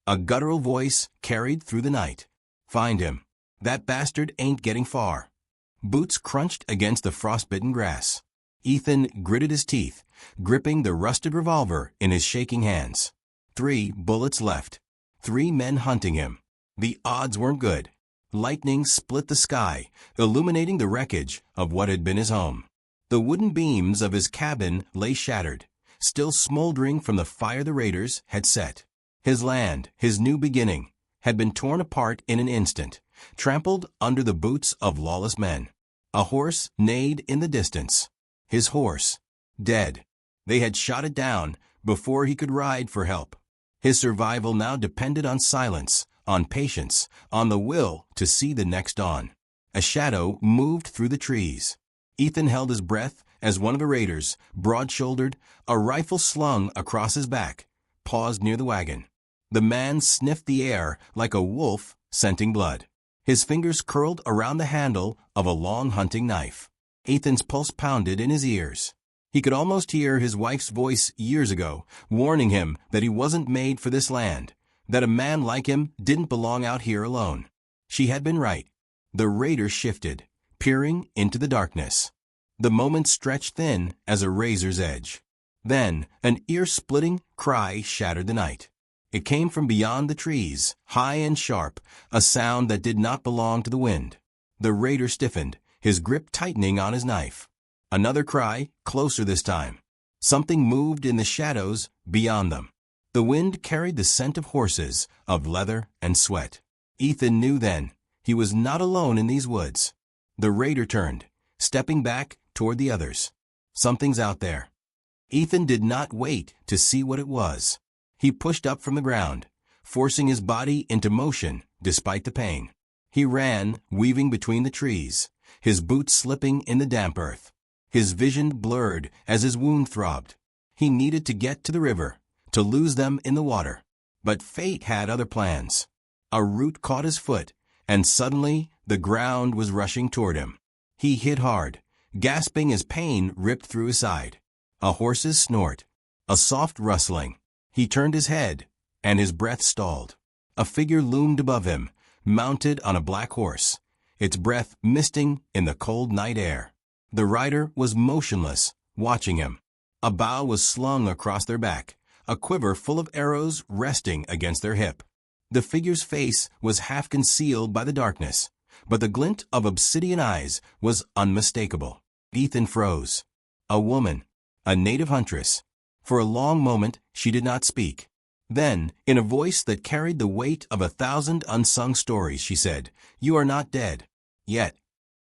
A guttural voice carried through the night. "Find him. That bastard ain't getting far." Boots crunched against the frostbitten grass. Ethan gritted his teeth, gripping the rusted revolver in his shaking hands. 3 bullets left. 3 men hunting him. The odds weren't good. Lightning split the sky, illuminating the wreckage of what had been his home. The wooden beams of his cabin lay shattered, still smoldering from the fire the raiders had set. His land, his new beginning, had been torn apart in an instant, trampled under the boots of lawless men. A horse neighed in the distance. His horse, dead. They had shot it down before he could ride for help. His survival now depended on silence, on patience, on the will to see the next dawn. A shadow moved through the trees. Ethan held his breath as one of the raiders, broad-shouldered, a rifle slung across his back, paused near the wagon. The man sniffed the air like a wolf scenting blood. His fingers curled around the handle of a long hunting knife. Ethan's pulse pounded in his ears. He could almost hear his wife's voice years ago, warning him that he wasn't made for this land, that a man like him didn't belong out here alone. She had been right. The raider shifted, peering into the darkness. The moment stretched thin as a razor's edge. Then, an ear-splitting cry shattered the night. It came from beyond the trees, high and sharp, a sound that did not belong to the wind. The raider stiffened, his grip tightening on his knife. Another cry, closer this time. Something moved in the shadows beyond them. The wind carried the scent of horses, of leather and sweat. Ethan knew then he was not alone in these woods. The raider turned, stepping back toward the others. Something's out there. Ethan did not wait to see what it was. He pushed up from the ground, forcing his body into motion despite the pain. He ran, weaving between the trees, his boots slipping in the damp earth. His vision blurred as his wound throbbed. He needed to get to the river, to lose them in the water. But fate had other plans. A root caught his foot, and suddenly the ground was rushing toward him. He hit hard, gasping as pain ripped through his side. A horse's snort, a soft rustling. He turned his head, and his breath stalled. A figure loomed above him, mounted on a black horse, its breath misting in the cold night air. The rider was motionless, watching him. A bow was slung across their back, a quiver full of arrows resting against their hip. The figure's face was half concealed by the darkness, but the glint of obsidian eyes was unmistakable. Ethan froze. A woman, a native huntress. For a long moment, she did not speak. Then, in a voice that carried the weight of 1,000 unsung stories, she said, "You are not dead. Yet."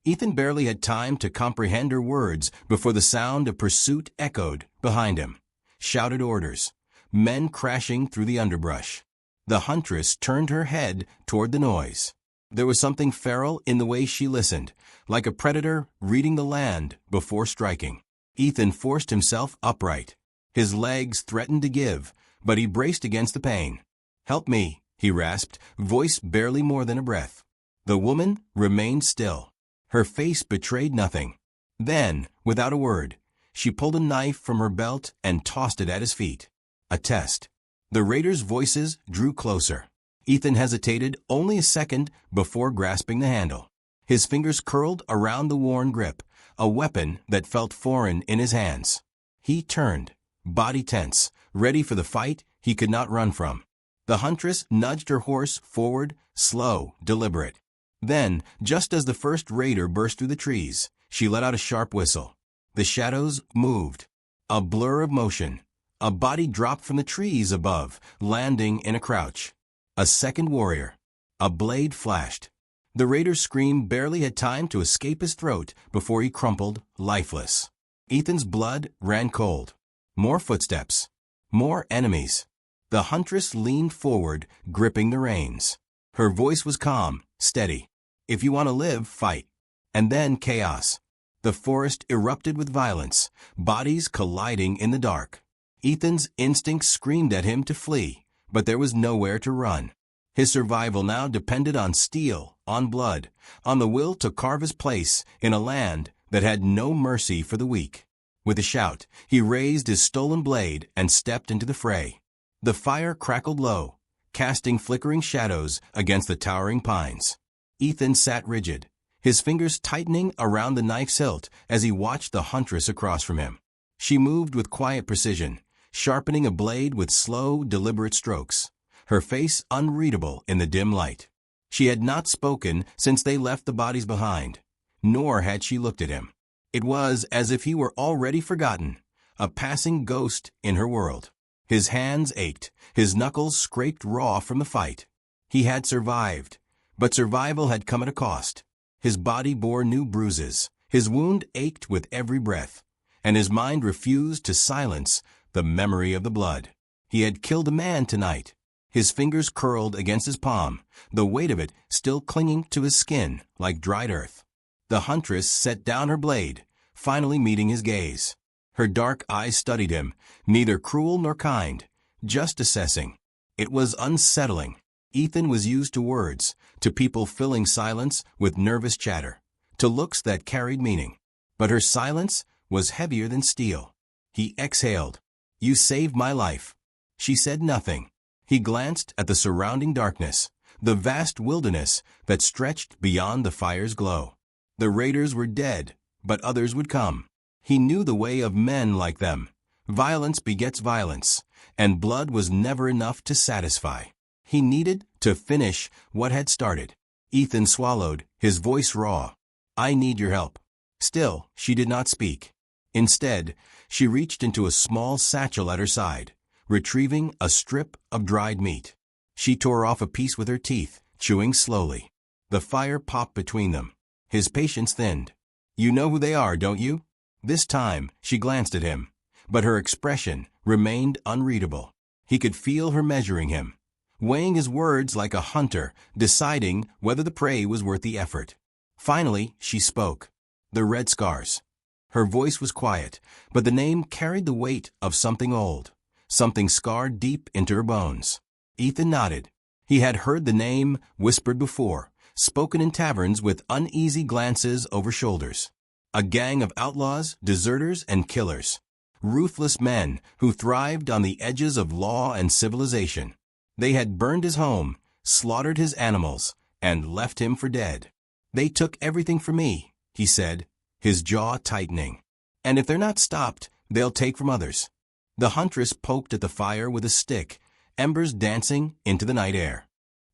Ethan barely had time to comprehend her words before the sound of pursuit echoed behind him. Shouted orders. Men crashing through the underbrush. The huntress turned her head toward the noise. There was something feral in the way she listened, like a predator reading the land before striking. Ethan forced himself upright. His legs threatened to give, but he braced against the pain. "Help me," he rasped, voice barely more than a breath. The woman remained still. Her face betrayed nothing. Then, without a word, she pulled a knife from her belt and tossed it at his feet. A test. The raiders' voices drew closer. Ethan hesitated only a second before grasping the handle. His fingers curled around the worn grip, a weapon that felt foreign in his hands. He turned, body tense, ready for the fight he could not run from. The huntress nudged her horse forward, slow, deliberate. Then, just as the first raider burst through the trees, she let out a sharp whistle. The shadows moved. A blur of motion. A body dropped from the trees above, landing in a crouch. A second warrior. A blade flashed. The raider's scream barely had time to escape his throat before he crumpled, lifeless. Ethan's blood ran cold. More footsteps. More enemies. The huntress leaned forward, gripping the reins. Her voice was calm, steady. "If you want to live, fight." And then chaos. The forest erupted with violence, bodies colliding in the dark. Ethan's instincts screamed at him to flee, but there was nowhere to run. His survival now depended on steel, on blood, on the will to carve his place in a land that had no mercy for the weak. With a shout, he raised his stolen blade and stepped into the fray. The fire crackled low, casting flickering shadows against the towering pines. Ethan sat rigid, his fingers tightening around the knife's hilt as he watched the huntress across from him. She moved with quiet precision, sharpening a blade with slow, deliberate strokes, her face unreadable in the dim light. She had not spoken since they left the bodies behind, nor had she looked at him. It was as if he were already forgotten, a passing ghost in her world. His hands ached, his knuckles scraped raw from the fight. He had survived, but survival had come at a cost. His body bore new bruises, his wound ached with every breath, and his mind refused to silence the memory of the blood. He had killed a man tonight. His fingers curled against his palm, the weight of it still clinging to his skin like dried earth. The huntress set down her blade, finally meeting his gaze. Her dark eyes studied him, neither cruel nor kind, just assessing. It was unsettling. Ethan was used to words, to people filling silence with nervous chatter, to looks that carried meaning. But her silence was heavier than steel. He exhaled. "You saved my life." She said nothing. He glanced at the surrounding darkness, the vast wilderness that stretched beyond the fire's glow. The raiders were dead, but others would come. He knew the way of men like them. Violence begets violence, and blood was never enough to satisfy. He needed to finish what had started. Ethan swallowed, his voice raw. "I need your help." Still, she did not speak. Instead, she reached into a small satchel at her side, retrieving a strip of dried meat. She tore off a piece with her teeth, chewing slowly. The fire popped between them. His patience thinned. "You know who they are, don't you?" This time, she glanced at him, but her expression remained unreadable. He could feel her measuring him, weighing his words like a hunter, deciding whether the prey was worth the effort. Finally, she spoke. "The Red Scars." Her voice was quiet, but the name carried the weight of something old, something scarred deep into her bones. Ethan nodded. He had heard the name whispered before, spoken in taverns with uneasy glances over shoulders. A gang of outlaws, deserters, and killers. Ruthless men who thrived on the edges of law and civilization. They had burned his home, slaughtered his animals, and left him for dead. "They took everything from me," he said, his jaw tightening. "And if they're not stopped, they'll take from others." The huntress poked at the fire with a stick, embers dancing into the night air.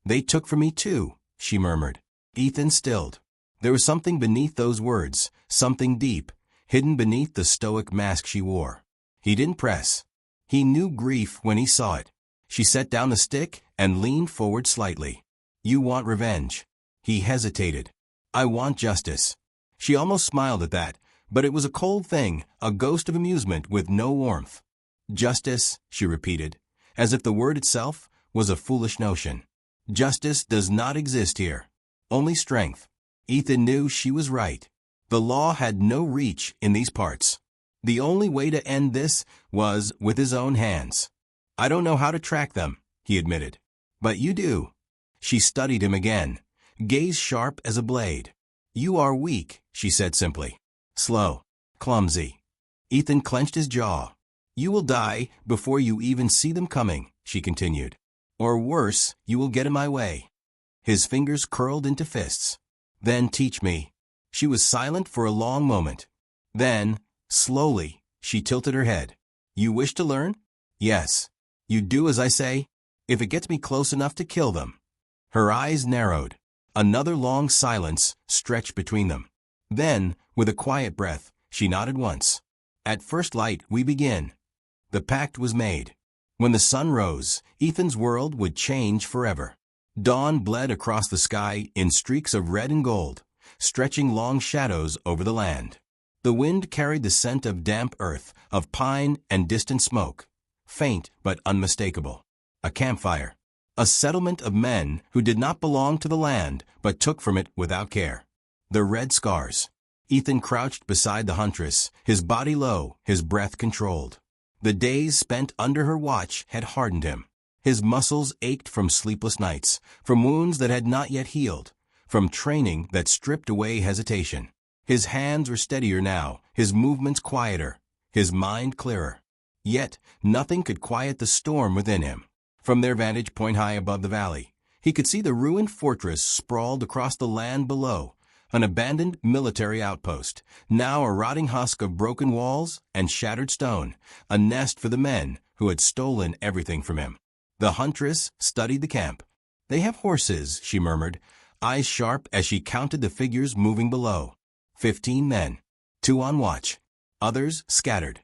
"They took from me too," she murmured. Ethan stilled. There was something beneath those words, something deep, hidden beneath the stoic mask she wore. He didn't press. He knew grief when he saw it. She set down the stick and leaned forward slightly. "You want revenge." He hesitated. "I want justice." She almost smiled at that, but it was a cold thing, a ghost of amusement with no warmth. "Justice," she repeated, as if the word itself was a foolish notion. "Justice does not exist here. Only strength." Ethan knew she was right. The law had no reach in these parts. The only way to end this was with his own hands. "I don't know how to track them," he admitted. "But you do." She studied him again, gaze sharp as a blade. "You are weak," she said simply. "Slow. Clumsy." Ethan clenched his jaw. "You will die before you even see them coming," she continued. "Or worse, you will get in my way." His fingers curled into fists. "Then teach me." She was silent for a long moment. Then, slowly, she tilted her head. "You wish to learn?" "Yes." "You do as I say?" "If it gets me close enough to kill them." Her eyes narrowed. Another long silence stretched between them. Then, with a quiet breath, she nodded once. "At first light we begin." The pact was made. When the sun rose, Ethan's world would change forever. Dawn bled across the sky in streaks of red and gold, stretching long shadows over the land. The wind carried the scent of damp earth, of pine and distant smoke, faint but unmistakable. A campfire. A settlement of men who did not belong to the land but took from it without care. The Red Scars. Ethan crouched beside the huntress, his body low, his breath controlled. The days spent under her watch had hardened him. His muscles ached from sleepless nights, from wounds that had not yet healed, from training that stripped away hesitation. His hands were steadier now, his movements quieter, his mind clearer. Yet nothing could quiet the storm within him. From their vantage point high above the valley, he could see the ruined fortress sprawled across the land below, an abandoned military outpost, now a rotting husk of broken walls and shattered stone, a nest for the men who had stolen everything from him. The huntress studied the camp. "They have horses," she murmured, eyes sharp as she counted the figures moving below. 15 men, 2 on watch, others scattered.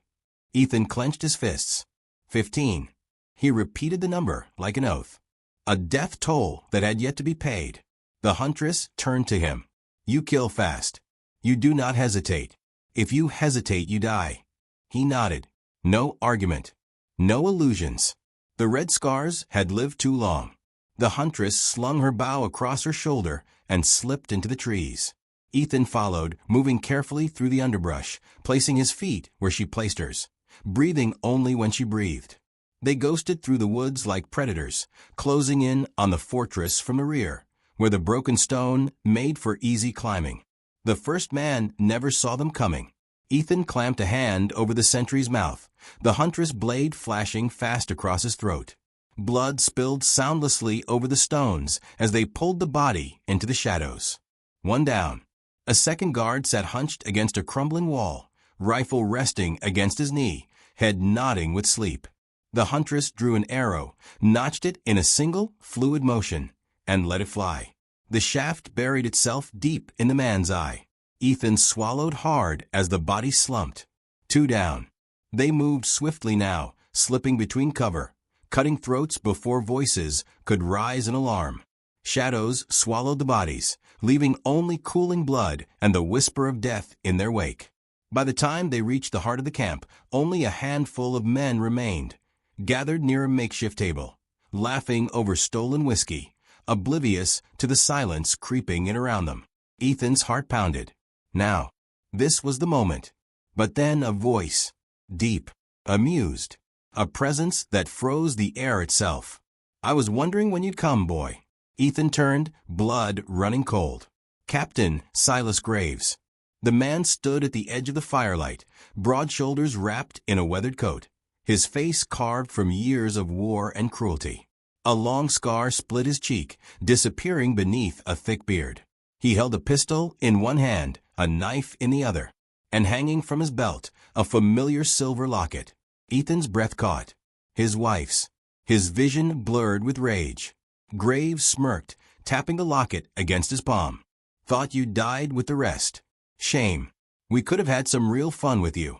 Ethan clenched his fists. 15. He repeated the number like an oath. A death toll that had yet to be paid. The huntress turned to him. "You kill fast. You do not hesitate. If you hesitate, you die." He nodded. No argument. No illusions. The red scars had lived too long. The huntress slung her bow across her shoulder and slipped into the trees. Ethan followed, moving carefully through the underbrush, placing his feet where she placed hers, breathing only when she breathed. They ghosted through the woods like predators, closing in on the fortress from the rear, where the broken stone made for easy climbing. The first man never saw them coming. Ethan clamped a hand over the sentry's mouth, the huntress blade flashing fast across his throat. Blood spilled soundlessly over the stones as they pulled the body into the shadows. One down. A second guard sat hunched against a crumbling wall, rifle resting against his knee, head nodding with sleep. The huntress drew an arrow, notched it in a single, fluid motion, and let it fly. The shaft buried itself deep in the man's eye. Ethan swallowed hard as the body slumped. 2 down. They moved swiftly now, slipping between cover, cutting throats before voices could rise in alarm. Shadows swallowed the bodies, leaving only cooling blood and the whisper of death in their wake. By the time they reached the heart of the camp, only a handful of men remained, gathered near a makeshift table, laughing over stolen whiskey, oblivious to the silence creeping in around them. Ethan's heart pounded. Now, this was the moment. But then a voice, deep, amused, a presence that froze the air itself. "I was wondering when you'd come, boy." Ethan turned, blood running cold. Captain Silas Graves. The man stood at the edge of the firelight, broad shoulders wrapped in a weathered coat, his face carved from years of war and cruelty. A long scar split his cheek, disappearing beneath a thick beard. He held a pistol in one hand, a knife in the other, and hanging from his belt, a familiar silver locket. Ethan's breath caught. His wife's. His vision blurred with rage. Graves smirked, tapping the locket against his palm. "Thought you died with the rest. Shame. We could have had some real fun with you."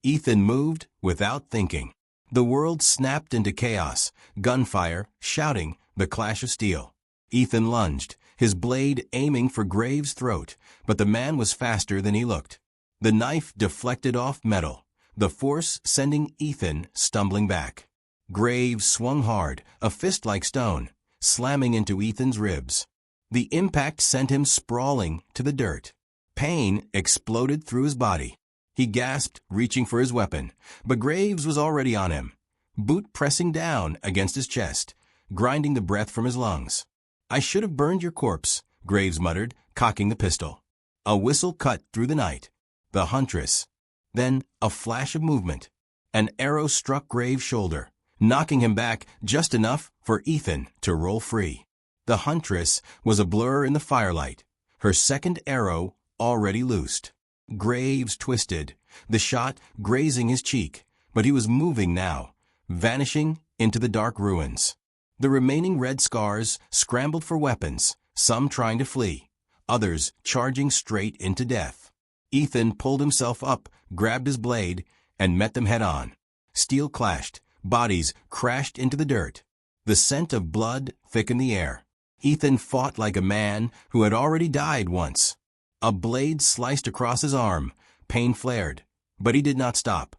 Ethan moved without thinking. The world snapped into chaos, gunfire, shouting, the clash of steel. Ethan lunged, his blade aiming for Graves' throat, but the man was faster than he looked. The knife deflected off metal, the force sending Ethan stumbling back. Graves swung hard, a fist like stone, slamming into Ethan's ribs. The impact sent him sprawling to the dirt. Pain exploded through his body. He gasped, reaching for his weapon, but Graves was already on him, boot pressing down against his chest, grinding the breath from his lungs. "I should have burned your corpse," Graves muttered, cocking the pistol. A whistle cut through the night. The huntress. Then a flash of movement. An arrow struck Graves' shoulder, knocking him back just enough for Ethan to roll free. The huntress was a blur in the firelight, her second arrow already loosed. Graves twisted, the shot grazing his cheek, but he was moving now, vanishing into the dark ruins. The remaining red scars scrambled for weapons, some trying to flee, others charging straight into death. Ethan pulled himself up, grabbed his blade, and met them head-on. Steel clashed, bodies crashed into the dirt. The scent of blood thickened the air. Ethan fought like a man who had already died once. A blade sliced across his arm, pain flared, but he did not stop.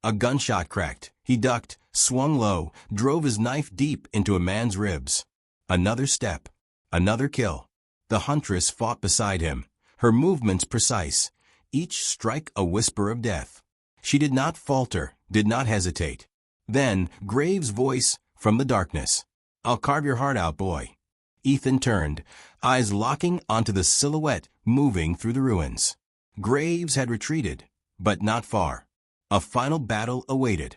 A gunshot cracked. He ducked, swung low, drove his knife deep into a man's ribs. Another step. Another kill. The huntress fought beside him, her movements precise, each strike a whisper of death. She did not falter, did not hesitate. Then Graves' voice from the darkness. "I'll carve your heart out, boy." Ethan turned, eyes locking onto the silhouette moving through the ruins. Graves had retreated, but not far. A final battle awaited.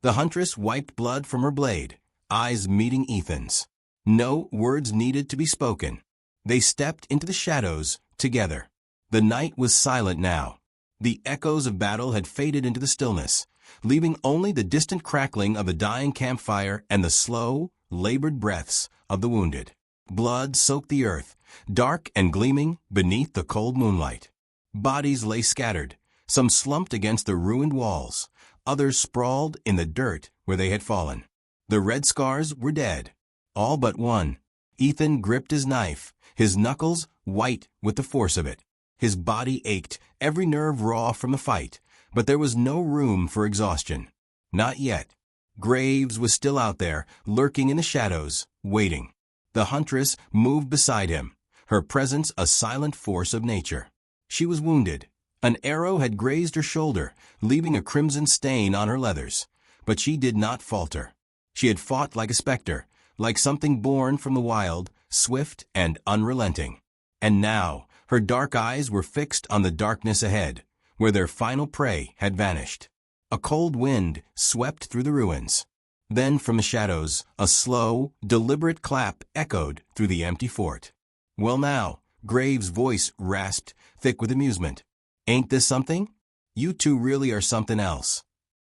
The huntress wiped blood from her blade, eyes meeting Ethan's. No words needed to be spoken. They stepped into the shadows together. The night was silent now. The echoes of battle had faded into the stillness, leaving only the distant crackling of a dying campfire and the slow, labored breaths of the wounded. Blood soaked the earth, dark and gleaming beneath the cold moonlight. Bodies lay scattered, some slumped against the ruined walls, others sprawled in the dirt where they had fallen. The red scars were dead, all but one. Ethan gripped his knife, his knuckles white with the force of it. His body ached, every nerve raw from the fight, but there was no room for exhaustion. Not yet. Graves was still out there, lurking in the shadows, waiting. The huntress moved beside him, her presence a silent force of nature. She was wounded. An arrow had grazed her shoulder, leaving a crimson stain on her leathers. But she did not falter. She had fought like a specter, like something born from the wild, swift and unrelenting. And now, her dark eyes were fixed on the darkness ahead, where their final prey had vanished. A cold wind swept through the ruins. Then from the shadows, a slow, deliberate clap echoed through the empty fort. "Well now," Graves' voice rasped, thick with amusement. "Ain't this something? You two really are something else."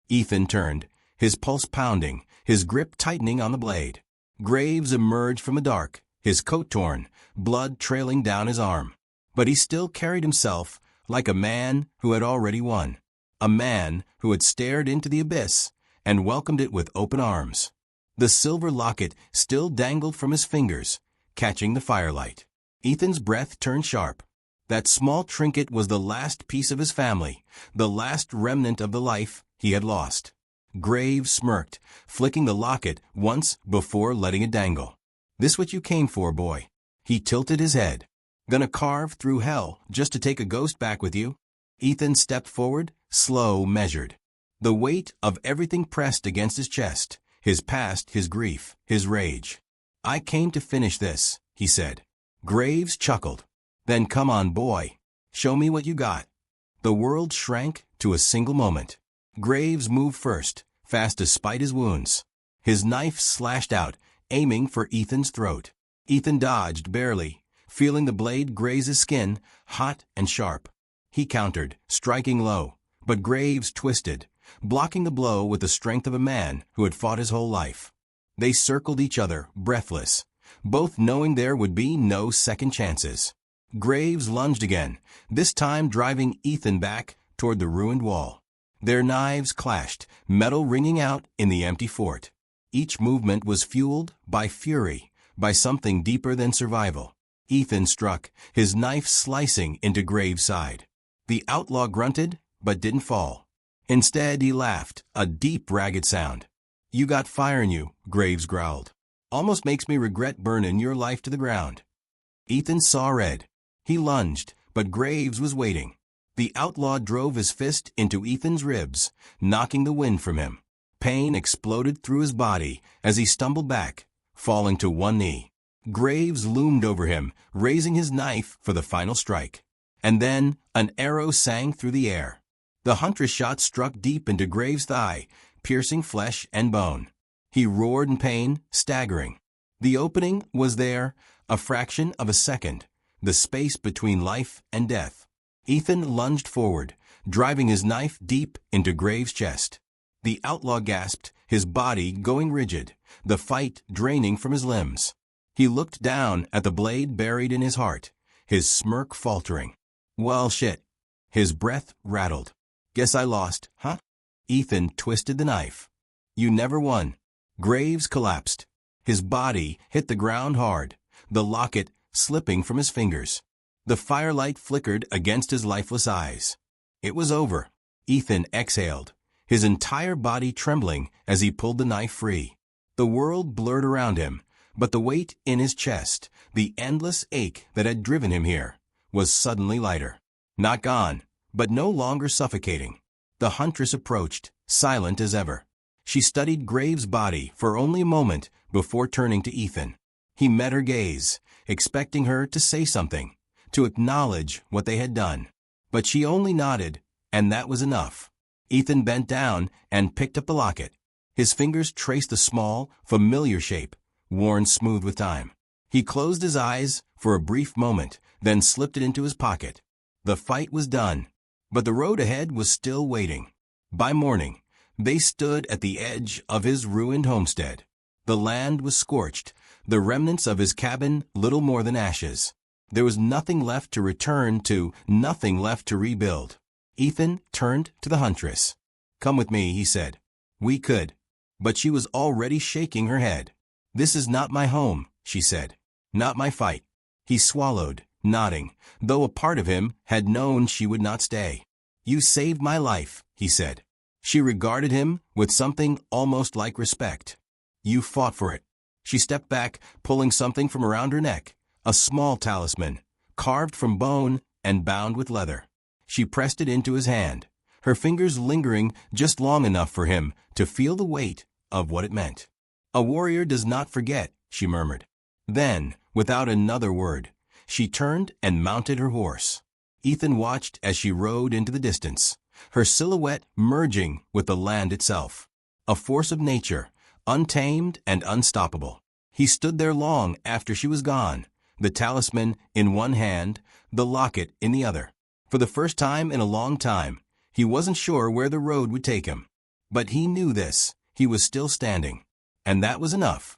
Ethan turned, his pulse pounding, his grip tightening on the blade. Graves emerged from the dark, his coat torn, blood trailing down his arm. But he still carried himself like a man who had already won. A man who had stared into the abyss and welcomed it with open arms. The silver locket still dangled from his fingers, catching the firelight. Ethan's breath turned sharp. That small trinket was the last piece of his family, the last remnant of the life he had lost. Graves smirked, flicking the locket once before letting it dangle. "This what you came for, boy?" He tilted his head. "Gonna carve through hell just to take a ghost back with you?" Ethan stepped forward, slow, measured. The weight of everything pressed against his chest, his past, his grief, his rage. "I came to finish this," he said. Graves chuckled. "Then come on, boy. Show me what you got." The world shrank to a single moment. Graves moved first, fast despite his wounds. His knife slashed out, aiming for Ethan's throat. Ethan dodged barely, feeling the blade graze his skin, hot and sharp. He countered, striking low, but Graves twisted, blocking the blow with the strength of a man who had fought his whole life. They circled each other, breathless, both knowing there would be no second chances. Graves lunged again, this time driving Ethan back toward the ruined wall. Their knives clashed, metal ringing out in the empty fort. Each movement was fueled by fury, by something deeper than survival. Ethan struck, his knife slicing into Graves' side. The outlaw grunted, but didn't fall. Instead, he laughed, a deep, ragged sound. "You got fire in you," Graves growled. "Almost makes me regret burning your life to the ground." Ethan saw red. He lunged, but Graves was waiting. The outlaw drove his fist into Ethan's ribs, knocking the wind from him. Pain exploded through his body as he stumbled back, falling to one knee. Graves loomed over him, raising his knife for the final strike. And then an arrow sang through the air. The huntress shot struck deep into Graves' thigh, piercing flesh and bone. He roared in pain, staggering. The opening was there, a fraction of a second, the space between life and death. Ethan lunged forward, driving his knife deep into Graves' chest. The outlaw gasped, his body going rigid, the fight draining from his limbs. He looked down at the blade buried in his heart, his smirk faltering. "Well, shit." His breath rattled. "Guess I lost, huh?" Ethan twisted the knife. "You never won." Graves collapsed. His body hit the ground hard, the locket slipping from his fingers. The firelight flickered against his lifeless eyes. It was over. Ethan exhaled, his entire body trembling as he pulled the knife free. The world blurred around him, but the weight in his chest, the endless ache that had driven him here, was suddenly lighter. Not gone, but no longer suffocating. The huntress approached, silent as ever. She studied Graves' body for only a moment before turning to Ethan. He met her gaze, expecting her to say something, to acknowledge what they had done. But she only nodded, and that was enough. Ethan bent down and picked up the locket. His fingers traced a small, familiar shape, worn smooth with time. He closed his eyes for a brief moment, then slipped it into his pocket. The fight was done, but the road ahead was still waiting. By morning, they stood at the edge of his ruined homestead. The land was scorched, the remnants of his cabin little more than ashes. There was nothing left to return to, nothing left to rebuild. Ethan turned to the huntress. "Come with me," he said. "We could." But she was already shaking her head. "This is not my home," she said. "Not my fight." He swallowed, nodding, though a part of him had known she would not stay. "You saved my life," he said. She regarded him with something almost like respect. "You fought for it." She stepped back, pulling something from around her neck, a small talisman, carved from bone and bound with leather. She pressed it into his hand, her fingers lingering just long enough for him to feel the weight of what it meant. "A warrior does not forget," she murmured. Then, without another word, she turned and mounted her horse. Ethan watched as she rode into the distance, her silhouette merging with the land itself. A force of nature, untamed and unstoppable. He stood there long after she was gone, the talisman in one hand, the locket in the other. For the first time in a long time, he wasn't sure where the road would take him. But he knew this. He was still standing. And that was enough.